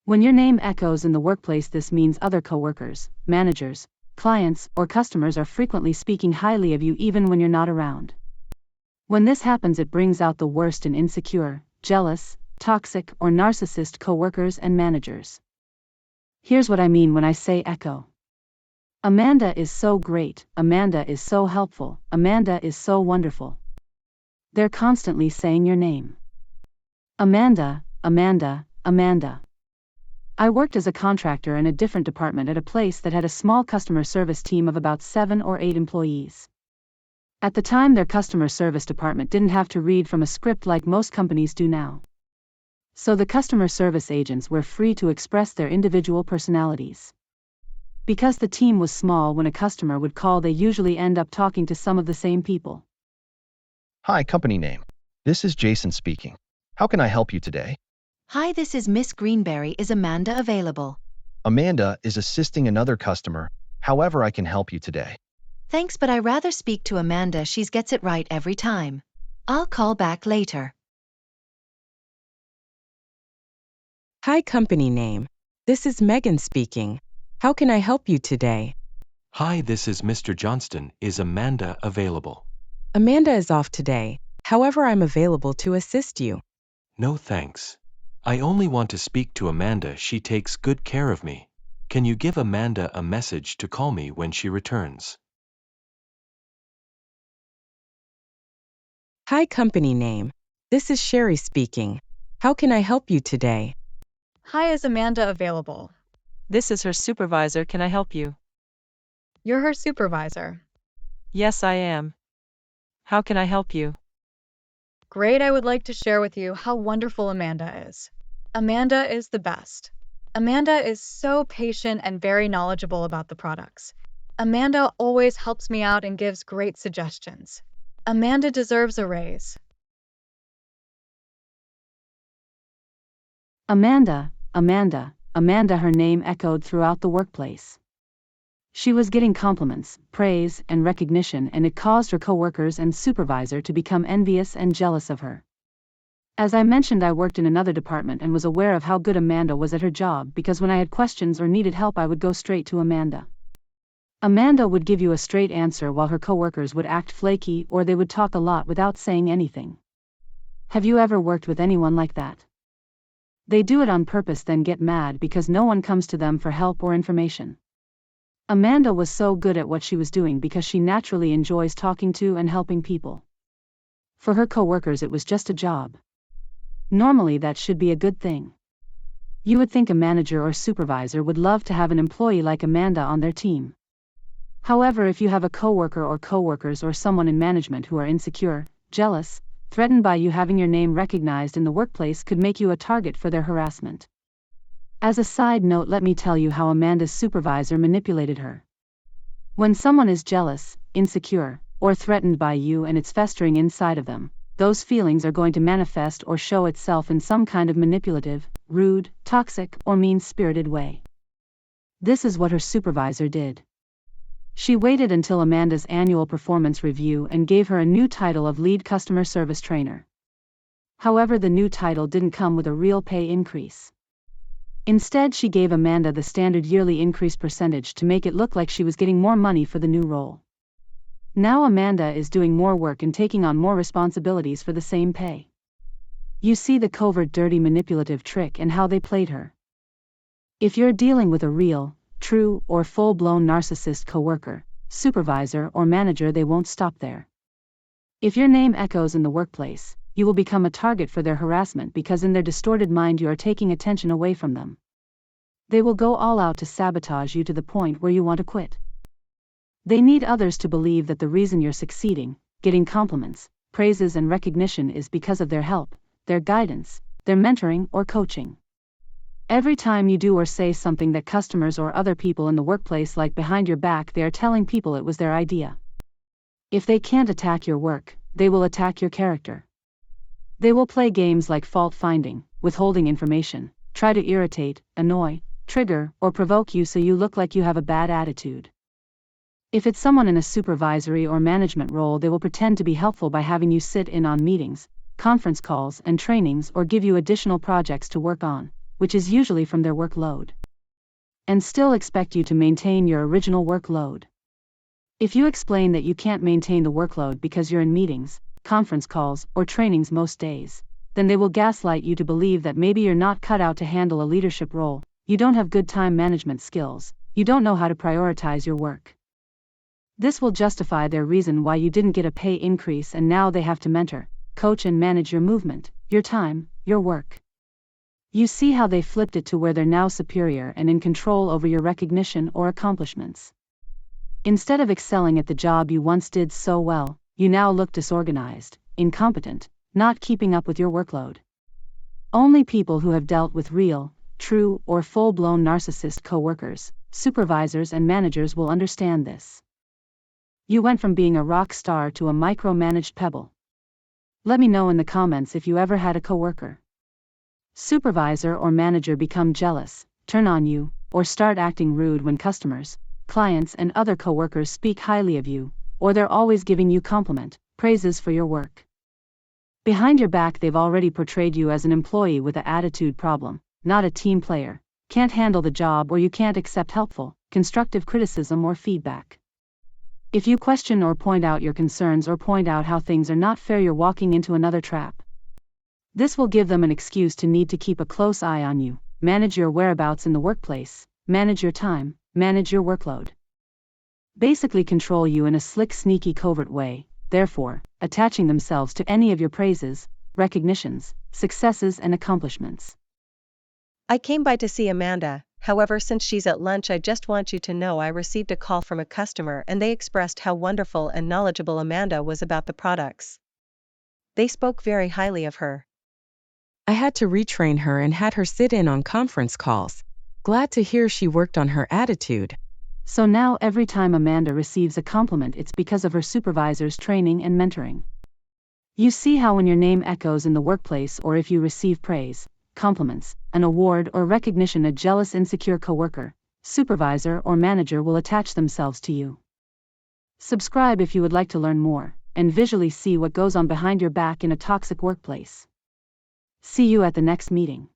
When your name echoes in the workplace, this means other coworkers, managers, clients, or customers are frequently speaking highly of you even when you're not around. When this happens, it brings out the worst in insecure, jealous, toxic, or narcissist coworkers and managers. Here's what I mean when I say echo. Amanda is so great, Amanda is so helpful, Amanda is so wonderful. They're constantly saying your name. Amanda, Amanda, Amanda. I worked as a contractor in a different department at a place that had a small customer service team of about 7 or 8 employees. At the time, their customer service department didn't have to read from a script like most companies do now. So the customer service agents were free to express their individual personalities. Because the team was small, when a customer would call, they usually end up talking to some of the same people. Hi, company name. This is Jason speaking. How can I help you today? Hi, this is Miss Greenberry. Is Amanda available? Amanda is assisting another customer. However, I can help you today. Thanks, but I rather speak to Amanda. She gets it right every time. I'll call back later. Hi, company name. This is Megan speaking. How can I help you today? Hi, this is Mr. Johnston. Is Amanda available? Amanda is off today. However, I'm available to assist you. No, thanks. I only want to speak to Amanda. She takes good care of me. Can you give Amanda a message to call me when she returns? Hi, company name. This is Sherry speaking. How can I help you today? Hi, is Amanda available? This is her supervisor. Can I help you? You're her supervisor. Yes, I am. How can I help you? Great, I would like to share with you how wonderful Amanda is. Amanda is the best. Amanda is so patient and very knowledgeable about the products. Amanda always helps me out and gives great suggestions. Amanda deserves a raise. Amanda, Amanda, Amanda. Her name echoed throughout the workplace. She was getting compliments, praise, and recognition, and it caused her coworkers and supervisor to become envious and jealous of her. As I mentioned, I worked in another department and was aware of how good Amanda was at her job, because when I had questions or needed help, I would go straight to Amanda. Amanda would give you a straight answer, while her coworkers would act flaky or they would talk a lot without saying anything. Have you ever worked with anyone like that? They do it on purpose, then get mad because no one comes to them for help or information. Amanda was so good at what she was doing because she naturally enjoys talking to and helping people. For her coworkers, it was just a job. Normally, that should be a good thing. You would think a manager or supervisor would love to have an employee like Amanda on their team. However, if you have a coworker or coworkers or someone in management who are insecure, jealous, threatened by you having your name recognized in the workplace, could make you a target for their harassment. As a side note, let me tell you how Amanda's supervisor manipulated her. When someone is jealous, insecure, or threatened by you and it's festering inside of them, those feelings are going to manifest or show itself in some kind of manipulative, rude, toxic, or mean-spirited way. This is what her supervisor did. She waited until Amanda's annual performance review and gave her a new title of lead customer service trainer. However, the new title didn't come with a real pay increase. Instead, she gave Amanda the standard yearly increase percentage to make it look like she was getting more money for the new role. Now Amanda is doing more work and taking on more responsibilities for the same pay. You see the covert, dirty, manipulative trick and how they played her. If you're dealing with a real, true, or full-blown narcissist coworker, supervisor, or manager, they won't stop there. If your name echoes in the workplace, you will become a target for their harassment, because in their distorted mind you are taking attention away from them. They will go all out to sabotage you to the point where you want to quit. They need others to believe that the reason you're succeeding, getting compliments, praises, and recognition is because of their help, their guidance, their mentoring or coaching. Every time you do or say something that customers or other people in the workplace like behind your back, they are telling people it was their idea. If they can't attack your work, they will attack your character. They will play games like fault finding, withholding information, try to irritate, annoy, trigger, or provoke you so you look like you have a bad attitude. If it's someone in a supervisory or management role, they will pretend to be helpful by having you sit in on meetings, conference calls, and trainings, or give you additional projects to work on, which is usually from their workload, and still expect you to maintain your original workload. If you explain that you can't maintain the workload because you're in meetings, conference calls, or trainings most days, then they will gaslight you to believe that maybe you're not cut out to handle a leadership role, you don't have good time management skills, you don't know how to prioritize your work. This will justify their reason why you didn't get a pay increase and now they have to mentor, coach and manage your movement, your time, your work. You see how they flipped it to where they're now superior and in control over your recognition or accomplishments. Instead of excelling at the job you once did so well, you now look disorganized, incompetent, not keeping up with your workload. Only people who have dealt with real, true, or full-blown narcissist coworkers, supervisors and managers will understand this. You went from being a rock star to a micromanaged pebble. Let me know in the comments if you ever had a coworker, supervisor or manager become jealous, turn on you, or start acting rude when customers, clients and other coworkers speak highly of you, or they're always giving you praises for your work. Behind your back they've already portrayed you as an employee with an attitude problem, not a team player, can't handle the job or you can't accept helpful, constructive criticism or feedback. If you question or point out your concerns or point out how things are not fair, you're walking into another trap. This will give them an excuse to need to keep a close eye on you, manage your whereabouts in the workplace, manage your time, manage your workload. Basically control you in a slick, sneaky, covert way, therefore, attaching themselves to any of your praises, recognitions, successes and accomplishments. I came by to see Amanda, however since she's at lunch I just want you to know I received a call from a customer and they expressed how wonderful and knowledgeable Amanda was about the products. They spoke very highly of her. I had to retrain her and had her sit in on conference calls. Glad to hear she worked on her attitude. So now every time Amanda receives a compliment it's because of her supervisor's training and mentoring. You see how when your name echoes in the workplace or if you receive praise, compliments, an award or recognition, a jealous, insecure coworker, supervisor or manager will attach themselves to you. Subscribe if you would like to learn more and visually see what goes on behind your back in a toxic workplace. See you at the next meeting.